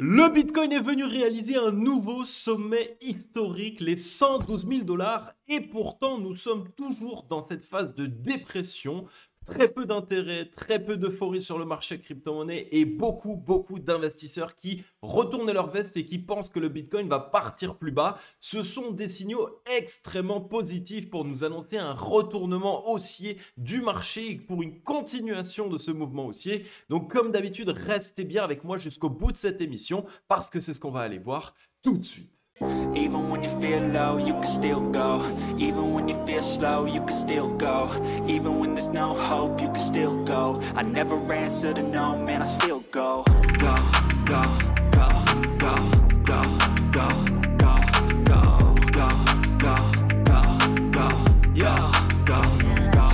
Le Bitcoin est venu réaliser un nouveau sommet historique, les 112 000 $, et pourtant nous sommes toujours dans cette phase de dépression. Très peu d'intérêt, très peu d'euphorie sur le marché crypto-monnaie et beaucoup d'investisseurs qui retournent leur veste et qui pensent que le Bitcoin va partir plus bas. Ce sont des signaux extrêmement positifs pour nous annoncer un retournement haussier du marché et pour une continuation de ce mouvement haussier. Donc comme d'habitude, restez bien avec moi jusqu'au bout de cette émission parce que c'est ce qu'on va aller voir tout de suite. Even when you feel low, you can still go. Even when you feel slow, you can still go. Even when there's no hope, you can still go. I never answer to no, man, I still go. Go, go, go, go, go, go, go, go, go, go, go, go, yo, go, go,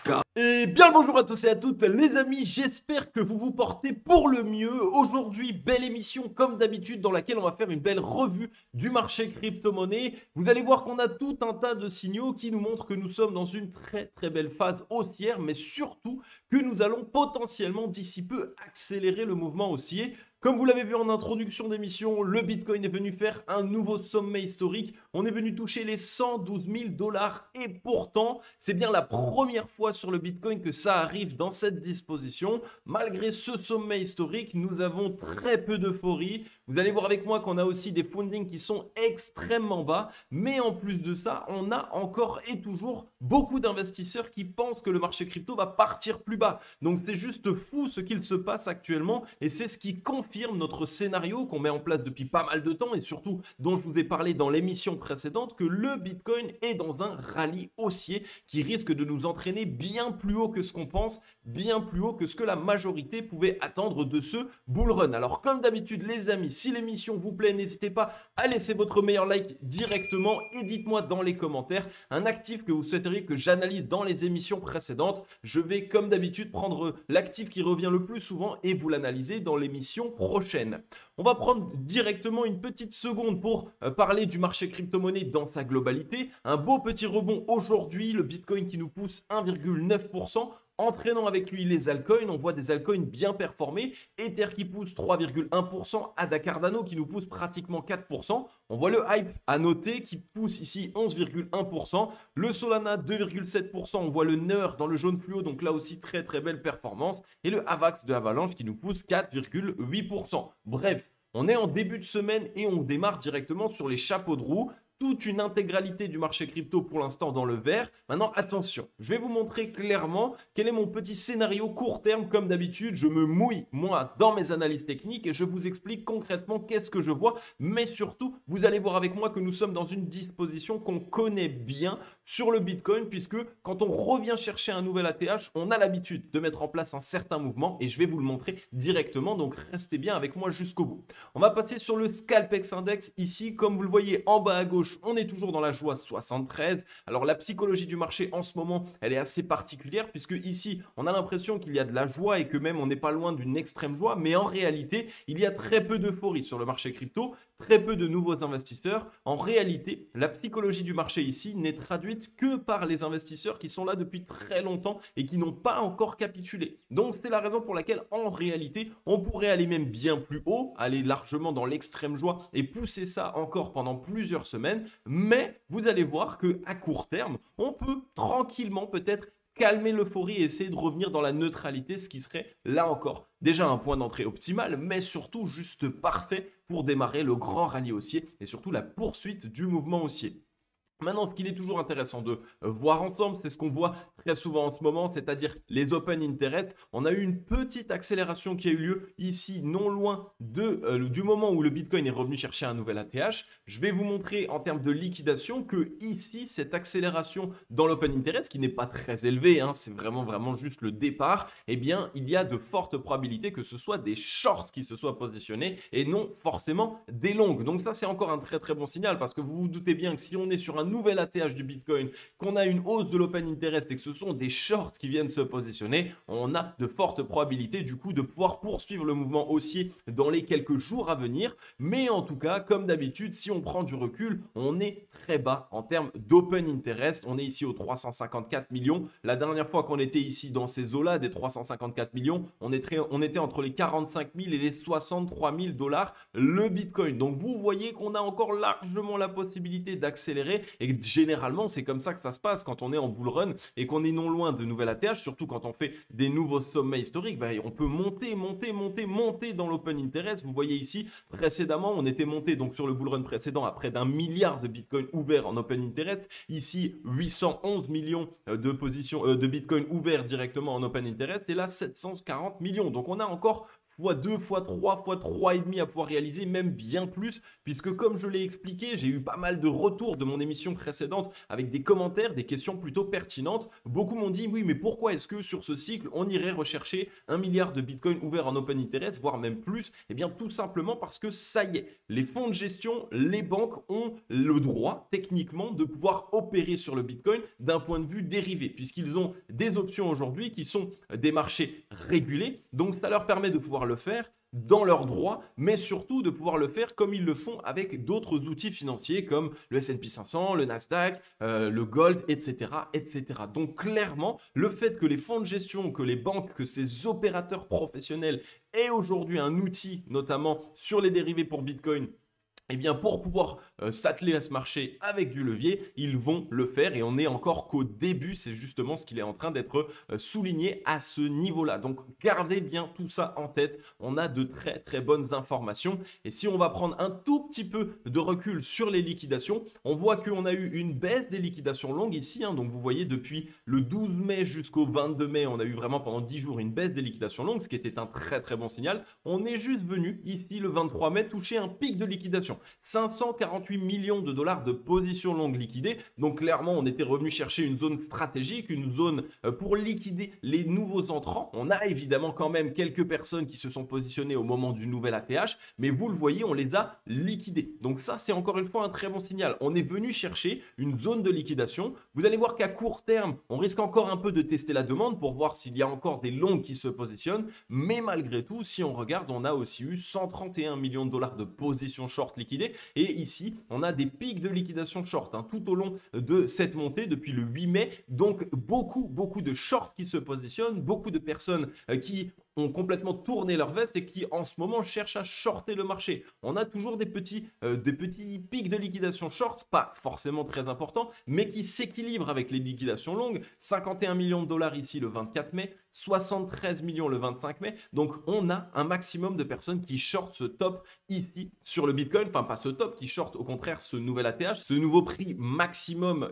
go. Et bien le bonjour à tous et à toutes les amis, j'espère que vous vous portez pour le mieux. Aujourd'hui, belle émission comme d'habitude dans laquelle on va faire une belle revue du marché crypto-monnaie. Vous allez voir qu'on a tout un tas de signaux qui nous montrent que nous sommes dans une très belle phase haussière, mais surtout que nous allons potentiellement d'ici peu accélérer le mouvement haussier. Comme vous l'avez vu en introduction d'émission, le Bitcoin est venu faire un nouveau sommet historique. On est venu toucher les 112 000 $ et pourtant, c'est bien la première fois sur le Bitcoin que ça arrive dans cette disposition. Malgré ce sommet historique, nous avons très peu d'euphorie. Vous allez voir avec moi qu'on a aussi des fundings qui sont extrêmement bas. Mais en plus de ça, on a encore et toujours beaucoup d'investisseurs qui pensent que le marché crypto va partir plus bas. Donc c'est juste fou ce qu'il se passe actuellement et c'est ce qui confirme notre scénario qu'on met en place depuis pas mal de temps et surtout dont je vous ai parlé dans l'émission précédente que le Bitcoin est dans un rallye haussier qui risque de nous entraîner bien plus haut que ce qu'on pense, bien plus haut que ce que la majorité pouvait attendre de ce bull run. Alors comme d'habitude les amis, si l'émission vous plaît, n'hésitez pas à laisser votre meilleur like directement et dites-moi dans les commentaires un actif que vous souhaiteriez que j'analyse dans les émissions précédentes. Je vais comme d'habitude prendre l'actif qui revient le plus souvent et vous l'analyser dans l'émission prochaine. On va prendre directement une petite seconde pour parler du marché crypto-monnaie dans sa globalité. Un beau petit rebond aujourd'hui, le Bitcoin qui nous pousse 1,9%. Entraînant avec lui les altcoins, on voit des altcoins bien performés. Ether qui pousse 3,1%, ADA Cardano qui nous pousse pratiquement 4%. On voit le hype à noter qui pousse ici 11,1%. Le Solana 2,7%, on voit le NER dans le jaune fluo, donc là aussi très belle performance. Et le AVAX de Avalanche qui nous pousse 4,8%. Bref, on est en début de semaine et on démarre directement sur les chapeaux de roue. Toute une intégralité du marché crypto pour l'instant dans le vert. Maintenant, attention, je vais vous montrer clairement quel est mon petit scénario court terme. Comme d'habitude, je me mouille, moi, dans mes analyses techniques et je vous explique concrètement qu'est-ce que je vois. Mais surtout, vous allez voir avec moi que nous sommes dans une disposition qu'on connaît bien sur le Bitcoin puisque quand on revient chercher un nouvel ATH, on a l'habitude de mettre en place un certain mouvement et je vais vous le montrer directement. Donc, restez bien avec moi jusqu'au bout. On va passer sur le Scalpex Index ici. Comme vous le voyez en bas à gauche, on est toujours dans la joie 73. Alors la psychologie du marché en ce moment, elle est assez particulière puisque ici, on a l'impression qu'il y a de la joie et que même on n'est pas loin d'une extrême joie. Mais en réalité, il y a très peu d'euphorie sur le marché crypto, très peu de nouveaux investisseurs. En réalité, la psychologie du marché ici n'est traduite que par les investisseurs qui sont là depuis très longtemps et qui n'ont pas encore capitulé. Donc c'est la raison pour laquelle en réalité, on pourrait aller même bien plus haut, aller largement dans l'extrême joie et pousser ça encore pendant plusieurs semaines. Mais vous allez voir qu'à court terme, on peut tranquillement peut-être calmer l'euphorie et essayer de revenir dans la neutralité, ce qui serait là encore déjà un point d'entrée optimal, mais surtout juste parfait pour démarrer le grand rallye haussier et surtout la poursuite du mouvement haussier. Maintenant, ce qu'il est toujours intéressant de voir ensemble, c'est ce qu'on voit très souvent en ce moment, c'est-à-dire les open interest. On a eu une petite accélération qui a eu lieu ici, non loin du moment où le Bitcoin est revenu chercher un nouvel ATH. Je vais vous montrer en termes de liquidation que ici, cette accélération dans l'open interest, qui n'est pas très élevée, hein, c'est vraiment juste le départ, eh bien, il y a de fortes probabilités que ce soit des shorts qui se soient positionnés et non forcément des longues. Donc ça, c'est encore un très bon signal parce que vous vous doutez bien que si on est sur un nouvel ATH du Bitcoin, qu'on a une hausse de l'open interest et que ce sont des shorts qui viennent se positionner, on a de fortes probabilités du coup de pouvoir poursuivre le mouvement haussier dans les quelques jours à venir. Mais en tout cas, comme d'habitude, si on prend du recul, on est très bas en termes d'open interest. On est ici aux 354 millions. La dernière fois qu'on était ici dans ces eaux-là, des 354 millions, on était entre les 45 000 et les 63 000 dollars le Bitcoin. Donc vous voyez qu'on a encore largement la possibilité d'accélérer et généralement c'est comme ça que ça se passe quand on est en bull run et qu'on est non loin de nouvelles ATH, surtout quand on fait des nouveaux sommets historiques. On peut monter dans l'open interest. Vous voyez ici, précédemment, on était monté donc sur le bull run précédent à près d'1 milliard de Bitcoin ouverts en open interest. Ici, 811 millions de positions de Bitcoin ouverts directement en open interest et là 740 millions. Donc on a encore x2, x3, x3,5 à pouvoir réaliser, même bien plus, puisque comme je l'ai expliqué, j'ai eu pas mal de retours de mon émission précédente avec des commentaires, des questions plutôt pertinentes. Beaucoup m'ont dit, oui, mais pourquoi est-ce que sur ce cycle, on irait rechercher 1 milliard de Bitcoin ouverts en open interest, voire même plus? Eh bien, tout simplement parce que ça y est, les fonds de gestion, les banques ont le droit, techniquement, de pouvoir opérer sur le Bitcoin d'un point de vue dérivé, puisqu'ils ont des options aujourd'hui qui sont des marchés régulés. Donc, ça leur permet de pouvoir le faire dans leurs droits, mais surtout de pouvoir le faire comme ils le font avec d'autres outils financiers comme le S&P 500, le Nasdaq, le Gold, etc., etc. Donc clairement, le fait que les fonds de gestion, que les banques, que ces opérateurs professionnels aient aujourd'hui un outil, notamment sur les dérivés pour Bitcoin, eh bien, pour pouvoir s'atteler à ce marché avec du levier, ils vont le faire et on n'est encore qu'au début. C'est justement ce qu'il est en train d'être souligné à ce niveau-là. Donc, gardez bien tout ça en tête. On a de très, très bonnes informations. Et si on va prendre un tout petit peu de recul sur les liquidations, on voit qu'on a eu une baisse des liquidations longues ici. Donc, vous voyez, depuis le 12 mai jusqu'au 22 mai, on a eu vraiment pendant 10 jours une baisse des liquidations longues, ce qui était un très, très bon signal. On est juste venu ici, le 23 mai, toucher un pic de liquidation. 548 millions de dollars de positions longues liquidées. Donc clairement, on était revenu chercher une zone stratégique, une zone pour liquider les nouveaux entrants. On a évidemment quand même quelques personnes qui se sont positionnées au moment du nouvel ATH, mais vous le voyez, on les a liquidés. Donc ça, c'est encore une fois un très bon signal. On est venu chercher une zone de liquidation. Vous allez voir qu'à court terme, on risque encore un peu de tester la demande pour voir s'il y a encore des longues qui se positionnent. Mais malgré tout, si on regarde, on a aussi eu 131 millions de dollars de positions short liquidées. Et ici, on a des pics de liquidation short tout au long de cette montée depuis le 8 mai. Donc, beaucoup de shorts qui se positionnent, beaucoup de personnes qui ont complètement tourné leur veste et qui en ce moment cherchent à shorter le marché. On a toujours des petits pics de liquidation short, pas forcément très importants, mais qui s'équilibrent avec les liquidations longues. 51 millions de dollars ici le 24 mai, 73 millions le 25 mai. Donc on a un maximum de personnes qui shortent ce top ici sur le Bitcoin. Enfin, pas ce top, qui shortent au contraire ce nouvel ATH, ce nouveau prix maximum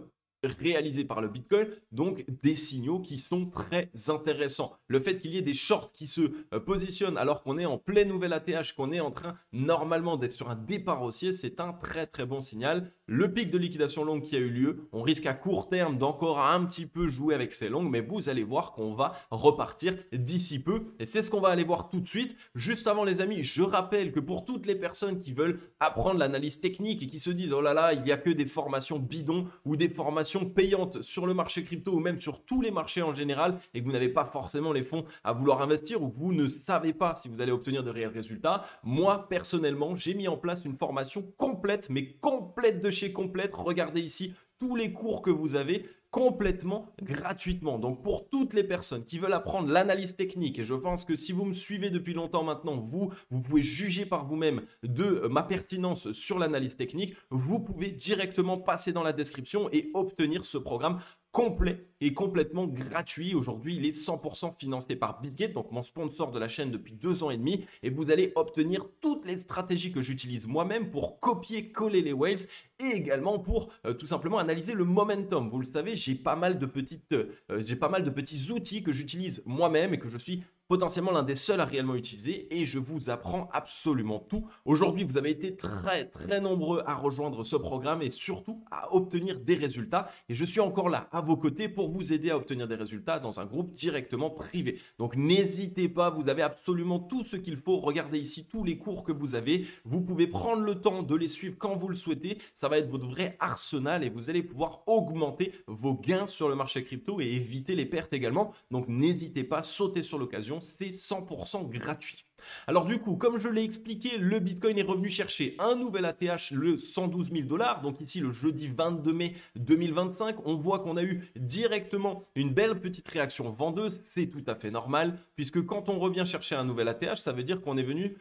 réalisé par le Bitcoin, donc des signaux qui sont très intéressants. Le fait qu'il y ait des shorts qui se positionnent alors qu'on est en plein nouvel ATH, qu'on est en train normalement d'être sur un départ haussier, c'est un très très bon signal. Le pic de liquidation longue qui a eu lieu, on risque à court terme d'encore un petit peu jouer avec ces longues, mais vous allez voir qu'on va repartir d'ici peu et c'est ce qu'on va aller voir tout de suite. Juste avant les amis, je rappelle que pour toutes les personnes qui veulent apprendre l'analyse technique et qui se disent oh là là, il n'y a que des formations bidons ou des formations payantes sur le marché crypto ou même sur tous les marchés en général et que vous n'avez pas forcément les fonds à vouloir investir ou que vous ne savez pas si vous allez obtenir de réels résultats, moi personnellement j'ai mis en place une formation complète, mais complète de chez complète. Regardez ici tous les cours que vous avez complètement gratuitement. Donc pour toutes les personnes qui veulent apprendre l'analyse technique, et je pense que si vous me suivez depuis longtemps maintenant, vous pouvez juger par vous-même de ma pertinence sur l'analyse technique, vous pouvez directement passer dans la description et obtenir ce programme complet et complètement gratuit. Aujourd'hui, il est 100% financé par Bitget, donc mon sponsor de la chaîne depuis 2 ans et demi, et vous allez obtenir toutes les stratégies que j'utilise moi-même pour copier-coller les whales et également pour tout simplement analyser le momentum. Vous le savez, j'ai pas mal de petits outils que j'utilise moi-même et que je suis potentiellement l'un des seuls à réellement utiliser et je vous apprends absolument tout. Aujourd'hui, vous avez été très nombreux à rejoindre ce programme et surtout à obtenir des résultats et je suis encore là à vos côtés pour vous aider à obtenir des résultats dans un groupe directement privé. Donc n'hésitez pas, vous avez absolument tout ce qu'il faut. Regardez ici tous les cours que vous avez. Vous pouvez prendre le temps de les suivre quand vous le souhaitez. Ça va être votre vrai arsenal et vous allez pouvoir augmenter vos gains sur le marché crypto et éviter les pertes également. Donc n'hésitez pas, sautez sur l'occasion, c'est 100% gratuit. Alors du coup, comme je l'ai expliqué, le Bitcoin est revenu chercher un nouvel ATH, le 112 000 $. Donc ici, le jeudi 22 mai 2025, on voit qu'on a eu directement une belle petite réaction vendeuse. C'est tout à fait normal, puisque quand on revient chercher un nouvel ATH, ça veut dire qu'on est venu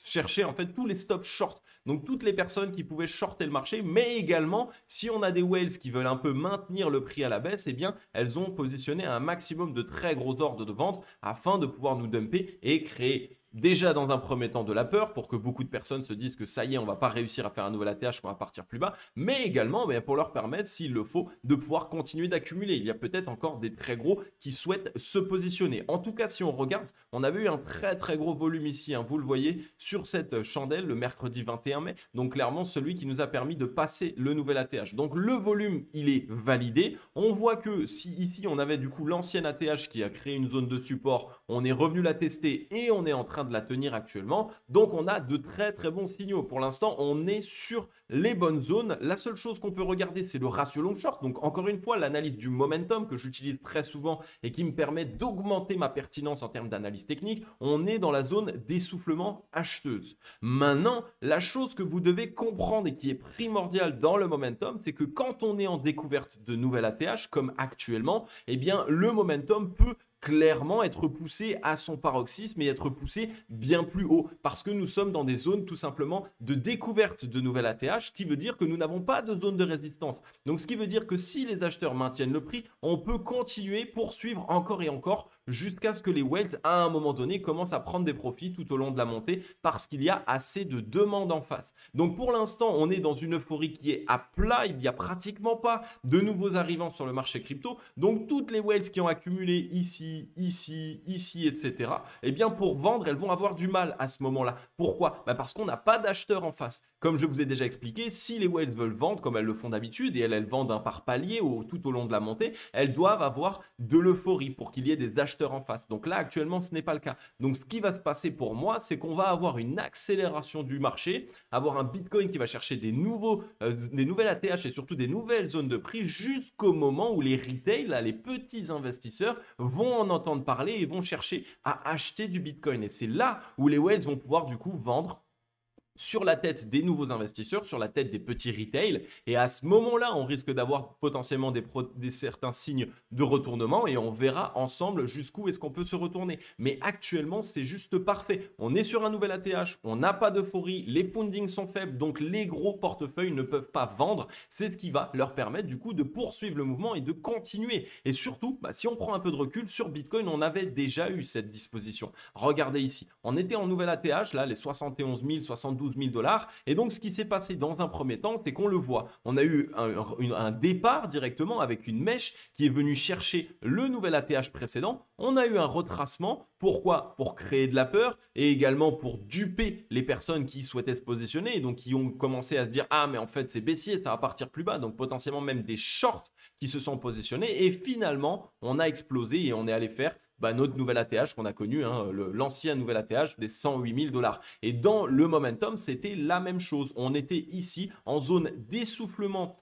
chercher en fait tous les stops short. Donc toutes les personnes qui pouvaient shorter le marché, mais également si on a des whales qui veulent un peu maintenir le prix à la baisse, eh bien elles ont positionné un maximum de très gros ordres de vente afin de pouvoir nous dumper et créer déjà dans un premier temps de la peur pour que beaucoup de personnes se disent que ça y est, on va pas réussir à faire un nouvel ATH, qu'on va partir plus bas, mais également pour leur permettre, s'il le faut, de pouvoir continuer d'accumuler. Il y a peut-être encore des très gros qui souhaitent se positionner. En tout cas, si on regarde, on avait eu un très gros volume ici, hein, vous le voyez, sur cette chandelle le mercredi 21 mai, donc clairement celui qui nous a permis de passer le nouvel ATH. Donc le volume, il est validé. On voit que si ici, on avait du coup l'ancienne ATH qui a créé une zone de support, on est revenu la tester et on est en train de la tenir actuellement. Donc on a de très bons signaux. Pour l'instant, on est sur les bonnes zones. La seule chose qu'on peut regarder, c'est le ratio long short. Donc encore une fois, l'analyse du momentum que j'utilise très souvent et qui me permet d'augmenter ma pertinence en termes d'analyse technique. On est dans la zone d'essoufflement acheteuse. Maintenant, la chose que vous devez comprendre et qui est primordiale dans le momentum, c'est que quand on est en découverte de nouvelles ATH, comme actuellement, eh bien le momentum peut clairement être poussé à son paroxysme et être poussé bien plus haut parce que nous sommes dans des zones tout simplement de découverte de nouvelles ATH, qui veut dire que nous n'avons pas de zone de résistance. Donc ce qui veut dire que si les acheteurs maintiennent le prix, on peut continuer, poursuivre encore et encore jusqu'à ce que les whales à un moment donné commencent à prendre des profits tout au long de la montée parce qu'il y a assez de demande en face. Donc pour l'instant, on est dans une euphorie qui est à plat, il n'y a pratiquement pas de nouveaux arrivants sur le marché crypto. Donc toutes les whales qui ont accumulé ici, etc. Eh bien pour vendre, elles vont avoir du mal à ce moment-là. Pourquoi? Parce qu'on n'a pas d'acheteurs en face. Comme je vous ai déjà expliqué, si les whales veulent vendre comme elles le font d'habitude et elles vendent un par palier tout au long de la montée, elles doivent avoir de l'euphorie pour qu'il y ait des acheteurs en face. Donc là, actuellement, ce n'est pas le cas. Donc ce qui va se passer pour moi, c'est qu'on va avoir une accélération du marché, avoir un Bitcoin qui va chercher des nouvelles ATH et surtout des nouvelles zones de prix jusqu'au moment où les retail, là, les petits investisseurs, vont en entendre parler et vont chercher à acheter du Bitcoin. Et c'est là où les whales vont pouvoir du coup vendre sur la tête des nouveaux investisseurs, sur la tête des petits retail. Et à ce moment-là, on risque d'avoir potentiellement certains signes de retournement et on verra ensemble jusqu'où est-ce qu'on peut se retourner. Mais actuellement, c'est juste parfait. On est sur un nouvel ATH, on n'a pas d'euphorie, les fundings sont faibles, donc les gros portefeuilles ne peuvent pas vendre. C'est ce qui va leur permettre du coup de poursuivre le mouvement et de continuer. Et surtout, si on prend un peu de recul sur Bitcoin, on avait déjà eu cette disposition. Regardez ici, on était en nouvel ATH, là, les 71 000, 72 000 $. Et donc, ce qui s'est passé dans un premier temps, c'est qu'on le voit. On a eu un départ directement avec une mèche qui est venue chercher le nouvel ATH précédent. On a eu un retracement. Pourquoi? Pour créer de la peur et également pour duper les personnes qui souhaitaient se positionner et donc qui ont commencé à se dire « Ah, mais en fait, c'est baissier, ça va partir plus bas. » Donc, potentiellement même des shorts qui se sont positionnés. Et finalement, on a explosé et on est allé faire notre nouvel ATH qu'on a connu, hein, l'ancien nouvel ATH des 108 000 $. Et dans le momentum, c'était la même chose. On était ici en zone d'essoufflement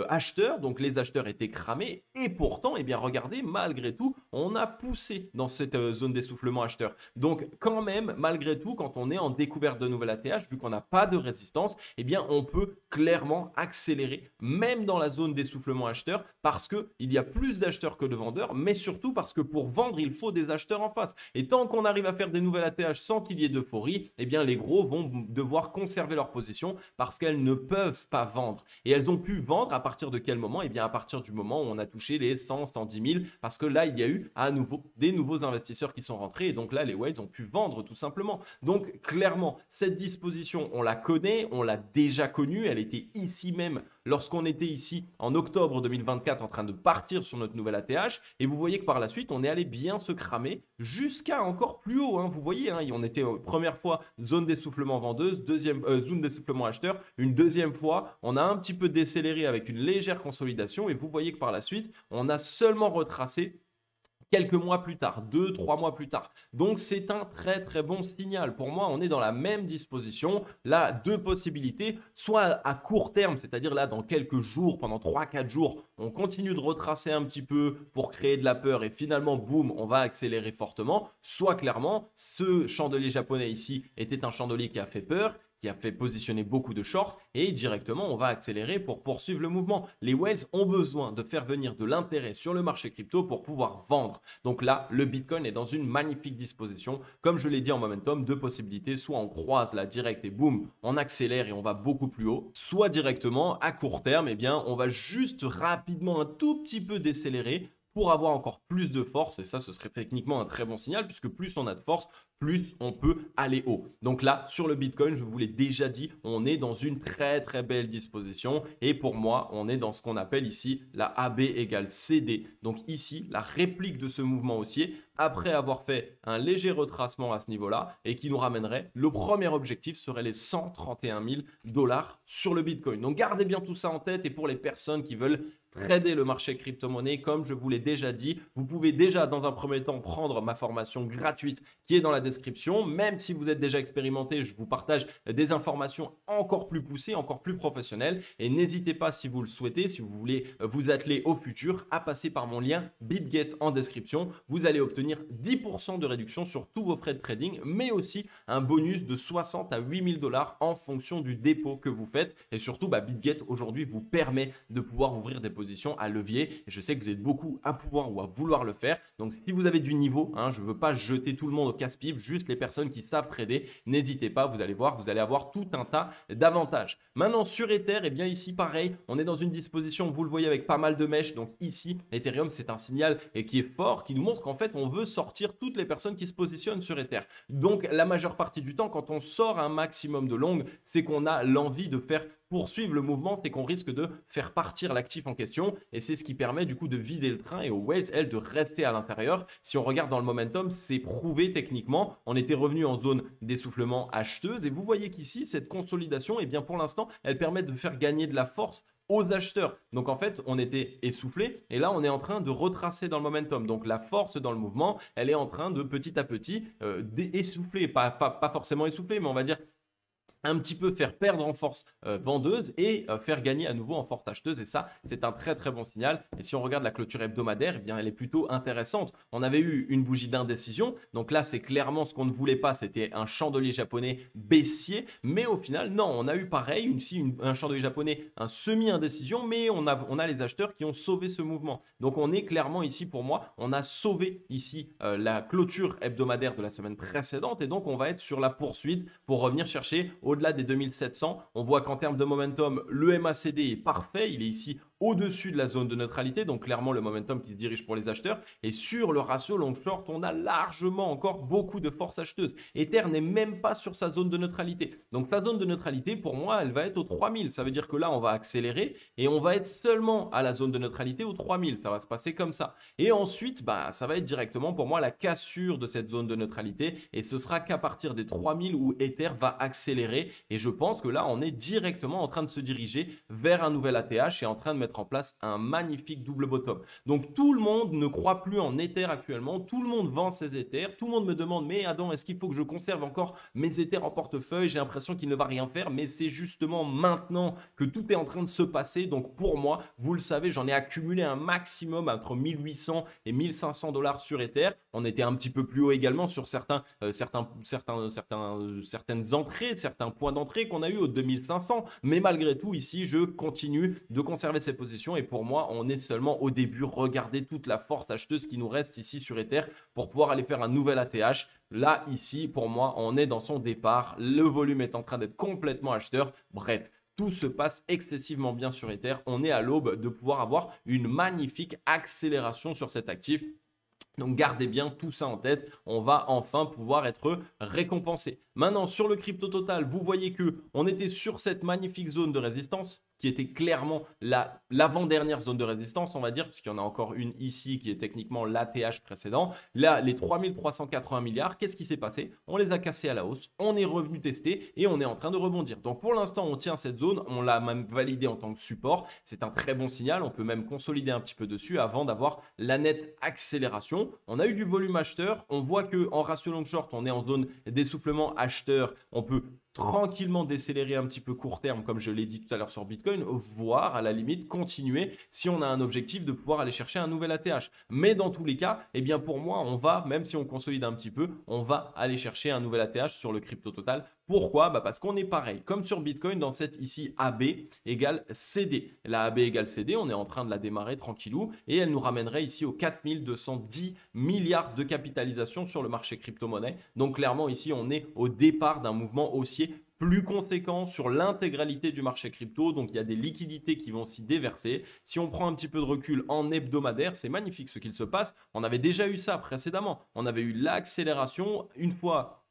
acheteur, donc les acheteurs étaient cramés et pourtant, eh bien, regardez, malgré tout, on a poussé dans cette zone d'essoufflement acheteur. Donc quand même, malgré tout, quand on est en découverte de nouvel ATH, vu qu'on n'a pas de résistance, eh bien, on peut clairement accélérer, même dans la zone d'essoufflement acheteur, parce qu'il y a plus d'acheteurs que de vendeurs, mais surtout parce que pour vendre, il faut des acheteurs en face. Et tant qu'on arrive à faire des nouvelles ATH sans qu'il y ait d'euphorie, eh bien les gros vont devoir conserver leur position parce qu'elles ne peuvent pas vendre. Et elles ont pu vendre à partir de quel moment? Eh bien à partir du moment où on a touché les 100, 110 000, parce que là, il y a eu à nouveau des nouveaux investisseurs qui sont rentrés et donc là, les whales ont pu vendre tout simplement. Donc clairement, cette disposition, on la connaît, on l'a déjà connue, elle était ici même lorsqu'on était ici en octobre 2024 en train de partir sur notre nouvelle ATH. Et vous voyez que par la suite, on est allé bien se cramer jusqu'à encore plus haut. Vous voyez, on était première fois zone d'essoufflement vendeuse, deuxième zone d'essoufflement acheteur. Une deuxième fois, on a un petit peu décéléré avec une légère consolidation. Et vous voyez que par la suite, on a seulement retracé quelques mois plus tard, 2-3 mois plus tard. Donc, c'est un très, très bon signal. Pour moi, on est dans la même disposition. Là, deux possibilités. Soit à court terme, c'est-à-dire là, dans quelques jours, pendant 3-4 jours, on continue de retracer un petit peu pour créer de la peur et finalement, boum, on va accélérer fortement. Soit clairement, ce chandelier japonais ici était un chandelier qui a fait peur, qui a fait positionner beaucoup de shorts et directement on va accélérer pour poursuivre le mouvement. Les whales ont besoin de faire venir de l'intérêt sur le marché crypto pour pouvoir vendre. Donc là, le Bitcoin est dans une magnifique disposition. Comme je l'ai dit en momentum, deux possibilités. Soit on croise la directe et boum, on accélère et on va beaucoup plus haut. Soit directement, à court terme, eh bien, on va juste rapidement un tout petit peu décélérer pour avoir encore plus de force. Et ça, ce serait techniquement un très bon signal puisque plus on a de force, plus on peut aller haut. Donc là, sur le Bitcoin, je vous l'ai déjà dit, on est dans une très très belle disposition. Et pour moi, on est dans ce qu'on appelle ici la AB égale CD. Donc ici, la réplique de ce mouvement haussier après avoir fait un léger retracement à ce niveau-là et qui nous ramènerait, le premier objectif serait les 131 000 $ sur le Bitcoin. Donc gardez bien tout ça en tête et pour les personnes qui veulent trader le marché crypto-monnaie, comme je vous l'ai déjà dit, vous pouvez déjà dans un premier temps prendre ma formation gratuite qui est dans la description. Même si vous êtes déjà expérimenté, je vous partage des informations encore plus poussées, encore plus professionnelles. Et n'hésitez pas si vous le souhaitez, si vous voulez vous atteler au futur, à passer par mon lien BitGet en description. Vous allez obtenir 10% de réduction sur tous vos frais de trading, mais aussi un bonus de 60 à 8 000 $ en fonction du dépôt que vous faites. Et surtout, BitGet aujourd'hui vous permet de pouvoir ouvrir des positions à levier. Et je sais que vous êtes beaucoup à pouvoir ou à vouloir le faire. Donc, si vous avez du niveau, je ne veux pas jeter tout le monde au casse-pipe, juste les personnes qui savent trader, n'hésitez pas, vous allez voir, vous allez avoir tout un tas d'avantages. Maintenant, sur Ether, et bien ici, pareil, on est dans une disposition, vous le voyez, avec pas mal de mèches. Donc ici, Ethereum, c'est un signal qui est fort, qui nous montre qu'en fait, on veut sortir toutes les personnes qui se positionnent sur Ether. Donc, la majeure partie du temps, quand on sort un maximum de longues, c'est qu'on a l'envie de faire poursuivre le mouvement, c'est qu'on risque de faire partir l'actif en question et c'est ce qui permet du coup de vider le train et aux whales, elles, de rester à l'intérieur. Si on regarde dans le momentum, c'est prouvé techniquement. On était revenu en zone d'essoufflement acheteuse et vous voyez qu'ici, cette consolidation, eh bien pour l'instant, elle permet de faire gagner de la force aux acheteurs. Donc en fait, on était essoufflé et là, on est en train de retracer dans le momentum. Donc la force dans le mouvement, elle est en train de petit à petit essouffler, pas forcément essouffler, mais on va dire un petit peu faire perdre en force vendeuse et faire gagner à nouveau en force acheteuse. Et ça, c'est un très très bon signal. Et si on regarde la clôture hebdomadaire, eh bien, elle est plutôt intéressante. On avait eu une bougie d'indécision. Donc là, c'est clairement ce qu'on ne voulait pas. C'était un chandelier japonais baissier. Mais au final, non, on a eu pareil, un chandelier japonais, un semi-indécision. Mais on a les acheteurs qui ont sauvé ce mouvement. Donc on est clairement ici, pour moi, on a sauvé ici la clôture hebdomadaire de la semaine précédente. Et donc, on va être sur la poursuite pour revenir chercher au-delà des 2700. On voit qu'en termes de momentum, le MACD est parfait. Il est ici au-dessus de la zone de neutralité, donc clairement le momentum qui se dirige pour les acheteurs. Et sur le ratio long short, on a largement encore beaucoup de force acheteuse. Ether n'est même pas sur sa zone de neutralité. Donc sa zone de neutralité, pour moi, elle va être aux 3000. Ça veut dire que là, on va accélérer et on va être seulement à la zone de neutralité aux 3000. Ça va se passer comme ça. Et ensuite, ça va être directement pour moi la cassure de cette zone de neutralité. Et ce sera qu'à partir des 3000 où Ether va accélérer. Et je pense que là, on est directement en train de se diriger vers un nouvel ATH et en train de mettre en place un magnifique double bottom. Donc tout le monde ne croit plus en Ether actuellement, tout le monde vend ses Ethers, tout le monde me demande mais Adam, est-ce qu'il faut que je conserve encore mes Ethers en portefeuille? J'ai l'impression qu'il ne va rien faire, mais c'est justement maintenant que tout est en train de se passer. Donc pour moi, vous le savez, j'en ai accumulé un maximum entre 1800 et 1500 $ sur Ether. On était un petit peu plus haut également sur certaines entrées, certains points d'entrée qu'on a eu aux 2500, mais malgré tout ici je continue de conserver ces positions et pour moi on est seulement au début. Regardez toute la force acheteuse qui nous reste ici sur Ether pour pouvoir aller faire un nouvel ATH. Là ici pour moi on est dans son départ, le volume est en train d'être complètement acheteur. Bref, tout se passe excessivement bien sur Ether. On est à l'aube de pouvoir avoir une magnifique accélération sur cet actif. Donc gardez bien tout ça en tête, on va enfin pouvoir être récompensé. Maintenant, sur le crypto total, vous voyez que on était sur cette magnifique zone de résistance qui était clairement l'avant-dernière zone de résistance, on va dire, puisqu'il y en a encore une ici qui est techniquement l'ATH précédent. Là, les 3380 milliards, qu'est-ce qui s'est passé? On les a cassés à la hausse, on est revenu tester et on est en train de rebondir. Donc pour l'instant, on tient cette zone, on l'a même validé en tant que support. C'est un très bon signal, on peut même consolider un petit peu dessus avant d'avoir la nette accélération. On a eu du volume acheteur, on voit qu'en ratio long short, on est en zone d'essoufflement acheteur, on peut tranquillement décélérer un petit peu court terme, comme je l'ai dit tout à l'heure sur Bitcoin, voire à la limite continuer si on a un objectif de pouvoir aller chercher un nouvel ATH. Mais dans tous les cas, eh bien pour moi, on va, même si on consolide un petit peu, on va aller chercher un nouvel ATH sur le crypto total. Pourquoi? Parce qu'on est pareil, comme sur Bitcoin, dans cette ici AB égale CD. La AB égale CD, on est en train de la démarrer tranquillou et elle nous ramènerait ici aux 4210 milliards de capitalisation sur le marché crypto-monnaie. Donc clairement ici, on est au départ d'un mouvement haussier plus conséquent sur l'intégralité du marché crypto. Donc, il y a des liquidités qui vont s'y déverser. Si on prend un petit peu de recul en hebdomadaire, c'est magnifique ce qu'il se passe. On avait déjà eu ça précédemment. On avait eu l'accélération une fois.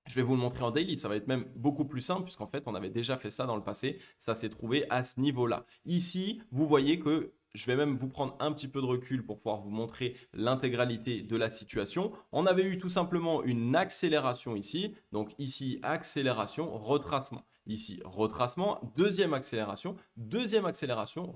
Je vais vous le montrer en daily, ça va être même beaucoup plus simple puisqu'en fait, on avait déjà fait ça dans le passé. Ça s'est trouvé à ce niveau-là. Ici, vous voyez que je vais même vous prendre un petit peu de recul pour pouvoir vous montrer l'intégralité de la situation. On avait eu tout simplement une accélération ici. Donc ici, accélération, retracement. Ici, retracement, deuxième accélération,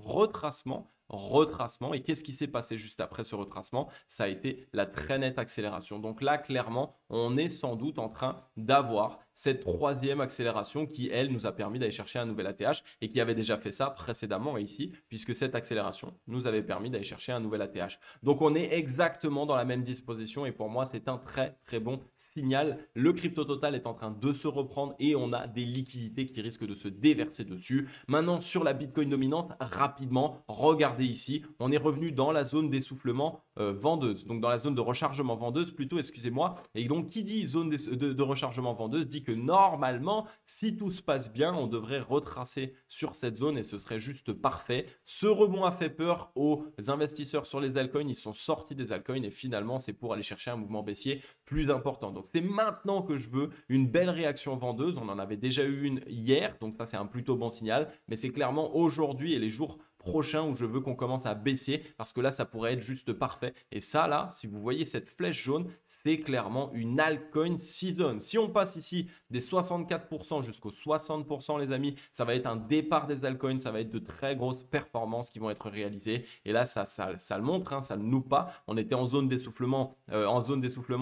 retracement, retracement. Et qu'est-ce qui s'est passé juste après ce retracement? Ça a été la très nette accélération. Donc là, clairement, on est sans doute en train d'avoir cette troisième accélération qui, elle, nous a permis d'aller chercher un nouvel ATH et qui avait déjà fait ça précédemment ici, puisque cette accélération nous avait permis d'aller chercher un nouvel ATH. Donc, on est exactement dans la même disposition et pour moi, c'est un très, très bon signal. Le crypto total est en train de se reprendre et on a des liquidités qui risquent de se déverser dessus. Maintenant, sur la Bitcoin dominance, rapidement, regardez ici, on est revenu dans la zone d'essoufflement vendeuse, donc dans la zone de rechargement vendeuse plutôt, excusez-moi. Et donc, qui dit zone de rechargement vendeuse dit que normalement, si tout se passe bien, on devrait retracer sur cette zone et ce serait juste parfait. Ce rebond a fait peur aux investisseurs sur les altcoins, ils sont sortis des altcoins et finalement, c'est pour aller chercher un mouvement baissier plus important. Donc, c'est maintenant que je veux une belle réaction vendeuse. On en avait déjà eu une hier, donc ça, c'est un plutôt bon signal, mais c'est clairement aujourd'hui et les jours prochain où je veux qu'on commence à baisser parce que là, ça pourrait être juste parfait. Et ça, là, si vous voyez cette flèche jaune, c'est clairement une altcoin season. Si on passe ici des 64% jusqu'aux 60%, les amis, ça va être un départ des altcoins. Ça va être de très grosses performances qui vont être réalisées. Et là, ça le montre, hein, ça ne nous pas. On était en zone d'essoufflement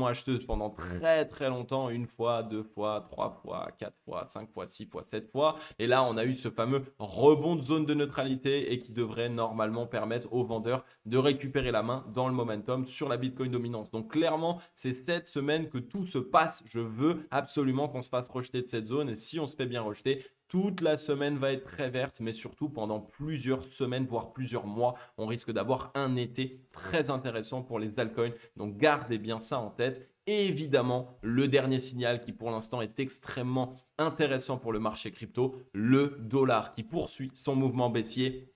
acheteuse pendant très, très longtemps. Une fois, deux fois, trois fois, quatre fois, cinq fois, six fois, sept fois. Et là, on a eu ce fameux rebond de zone de neutralité et qui devrait normalement permettre aux vendeurs de récupérer la main dans le momentum sur la Bitcoin dominance. Donc clairement, c'est cette semaine que tout se passe. Je veux absolument qu'on se fasse rejeter de cette zone et si on se fait bien rejeter, toute la semaine va être très verte, mais surtout pendant plusieurs semaines, voire plusieurs mois, on risque d'avoir un été très intéressant pour les altcoins. Donc gardez bien ça en tête. Et évidemment, le dernier signal qui pour l'instant est extrêmement intéressant pour le marché crypto, le dollar qui poursuit son mouvement baissier.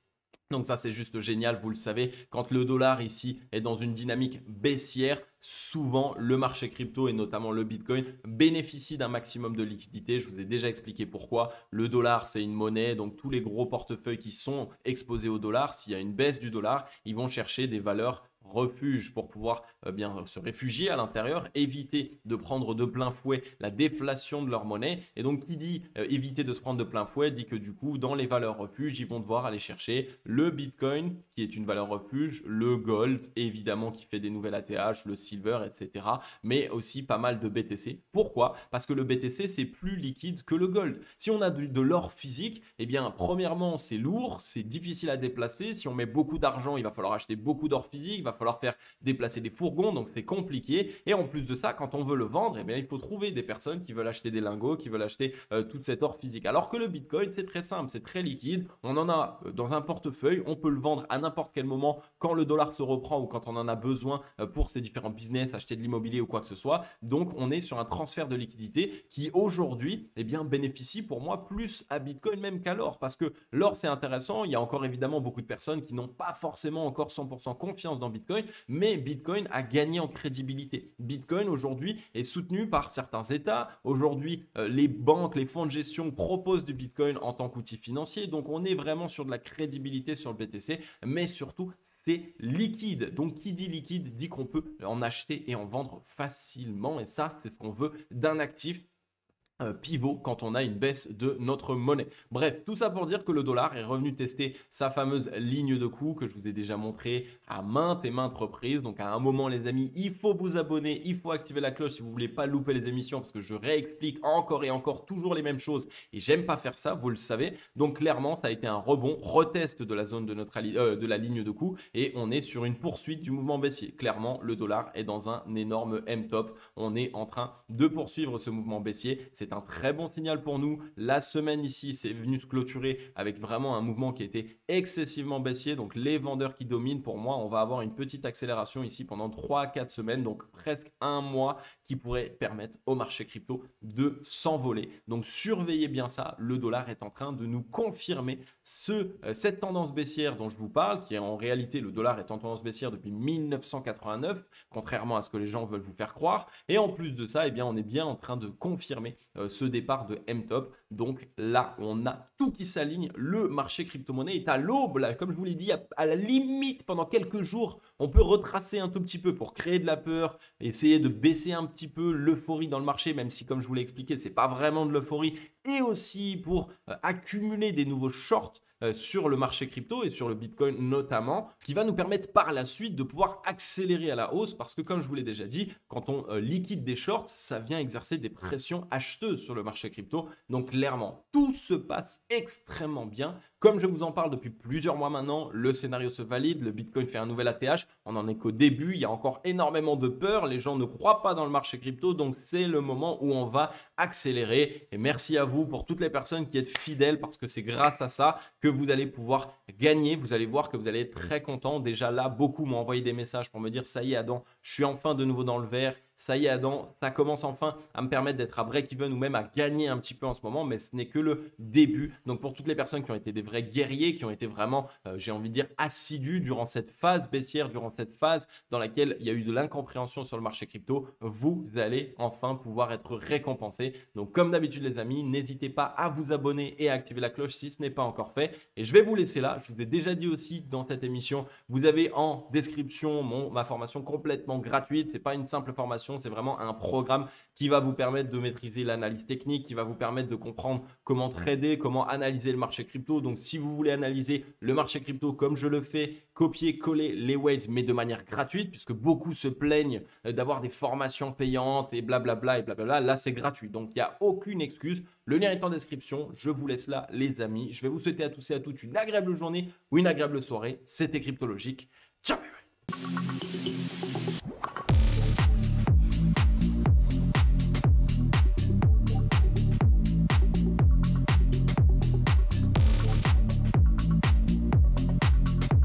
Donc ça, c'est juste génial, vous le savez, quand le dollar ici est dans une dynamique baissière, souvent le marché crypto et notamment le Bitcoin bénéficie d'un maximum de liquidité. Je vous ai déjà expliqué pourquoi. Le dollar, c'est une monnaie, donc tous les gros portefeuilles qui sont exposés au dollar, s'il y a une baisse du dollar, ils vont chercher des valeurs refuge pour pouvoir bien se réfugier à l'intérieur, éviter de prendre de plein fouet la déflation de leur monnaie. Et donc, qui dit éviter de se prendre de plein fouet, dit que du coup, dans les valeurs refuges, ils vont devoir aller chercher le Bitcoin, qui est une valeur refuge, le Gold, évidemment, qui fait des nouvelles ATH, le Silver, etc. Mais aussi pas mal de BTC. Pourquoi? Parce que le BTC, c'est plus liquide que le Gold. Si on a de l'or physique, eh bien, premièrement, c'est lourd, c'est difficile à déplacer. Si on met beaucoup d'argent, il va falloir acheter beaucoup d'or physique, il va falloir faire déplacer des fourgons, donc c'est compliqué. Et en plus de ça, quand on veut le vendre, eh bien, il faut trouver des personnes qui veulent acheter des lingots, qui veulent acheter toute cette or physique. Alors que le Bitcoin, c'est très simple, c'est très liquide. On en a dans un portefeuille, on peut le vendre à n'importe quel moment quand le dollar se reprend ou quand on en a besoin pour ses différents business, acheter de l'immobilier ou quoi que ce soit. Donc, on est sur un transfert de liquidité qui aujourd'hui, eh bien, bénéficie pour moi plus à Bitcoin même qu'à l'or parce que l'or, c'est intéressant. Il y a encore évidemment beaucoup de personnes qui n'ont pas forcément encore 100% confiance dans Bitcoin. Bitcoin, mais Bitcoin a gagné en crédibilité. Bitcoin aujourd'hui est soutenu par certains États. Aujourd'hui, les banques, les fonds de gestion proposent du Bitcoin en tant qu'outil financier. Donc, on est vraiment sur de la crédibilité sur le BTC, mais surtout, c'est liquide. Donc, qui dit liquide dit qu'on peut en acheter et en vendre facilement. Et ça, c'est ce qu'on veut d'un actif pivot quand on a une baisse de notre monnaie. Bref, tout ça pour dire que le dollar est revenu tester sa fameuse ligne de coût que je vous ai déjà montré à maintes et maintes reprises. Donc à un moment les amis, il faut vous abonner, il faut activer la cloche si vous voulez pas louper les émissions parce que je réexplique encore et encore toujours les mêmes choses et j'aime pas faire ça, vous le savez. Donc clairement, ça a été un rebond, retest de la zone de de la ligne de coût et on est sur une poursuite du mouvement baissier. Clairement, le dollar est dans un énorme M-top. On est en train de poursuivre ce mouvement baissier. C'est un très bon signal pour nous. La semaine ici, c'est venu se clôturer avec vraiment un mouvement qui était excessivement baissier. Donc, les vendeurs qui dominent, pour moi, on va avoir une petite accélération ici pendant 3 à 4 semaines, donc presque un mois qui pourrait permettre au marché crypto de s'envoler. Donc, surveillez bien ça. Le dollar est en train de nous confirmer cette tendance baissière dont je vous parle, qui est en réalité, le dollar est en tendance baissière depuis 1989, contrairement à ce que les gens veulent vous faire croire. Et en plus de ça, eh bien, on est bien en train de confirmer ce départ de M-Top. Donc là, on a tout qui s'aligne. Le marché crypto-monnaie est à l'aube. Là, comme je vous l'ai dit, à la limite, pendant quelques jours, on peut retracer un tout petit peu pour créer de la peur, essayer de baisser un petit peu l'euphorie dans le marché, même si, comme je vous l'ai expliqué, ce n'est pas vraiment de l'euphorie, et aussi pour accumuler des nouveaux shorts sur le marché crypto et sur le Bitcoin notamment, ce qui va nous permettre par la suite de pouvoir accélérer à la hausse parce que comme je vous l'ai déjà dit, quand on liquide des shorts, ça vient exercer des pressions acheteuses sur le marché crypto. Donc clairement, tout se passe extrêmement bien. Comme je vous en parle depuis plusieurs mois maintenant, le scénario se valide, le Bitcoin fait un nouvel ATH, on n'en est qu'au début, il y a encore énormément de peur, les gens ne croient pas dans le marché crypto, donc c'est le moment où on va accélérer. Et merci à vous pour toutes les personnes qui êtes fidèles parce que c'est grâce à ça que vous allez pouvoir gagner. Vous allez voir que vous allez être très content. Déjà là, beaucoup m'ont envoyé des messages pour me dire « ça y est Adam, je suis enfin de nouveau dans le vert ». Ça y est Adam, ça commence enfin à me permettre d'être à break-even ou même à gagner un petit peu en ce moment, mais ce n'est que le début. Donc pour toutes les personnes qui ont été des vrais guerriers, qui ont été vraiment, j'ai envie de dire, assidus durant cette phase baissière, durant cette phase dans laquelle il y a eu de l'incompréhension sur le marché crypto, vous allez enfin pouvoir être récompensés. Donc comme d'habitude les amis, n'hésitez pas à vous abonner et à activer la cloche si ce n'est pas encore fait. Et je vais vous laisser là. Je vous ai déjà dit aussi dans cette émission, vous avez en description ma formation complètement gratuite. Ce n'est pas une simple formation. C'est vraiment un programme qui va vous permettre de maîtriser l'analyse technique, qui va vous permettre de comprendre comment trader, comment analyser le marché crypto. Donc, si vous voulez analyser le marché crypto comme je le fais, copier-coller les whales, mais de manière gratuite, puisque beaucoup se plaignent d'avoir des formations payantes et blablabla et blablabla. Là, c'est gratuit. Donc, il n'y a aucune excuse. Le lien est en description. Je vous laisse là, les amis. Je vais vous souhaiter à tous et à toutes une agréable journée ou une agréable soirée. C'était Cryptologique. Ciao!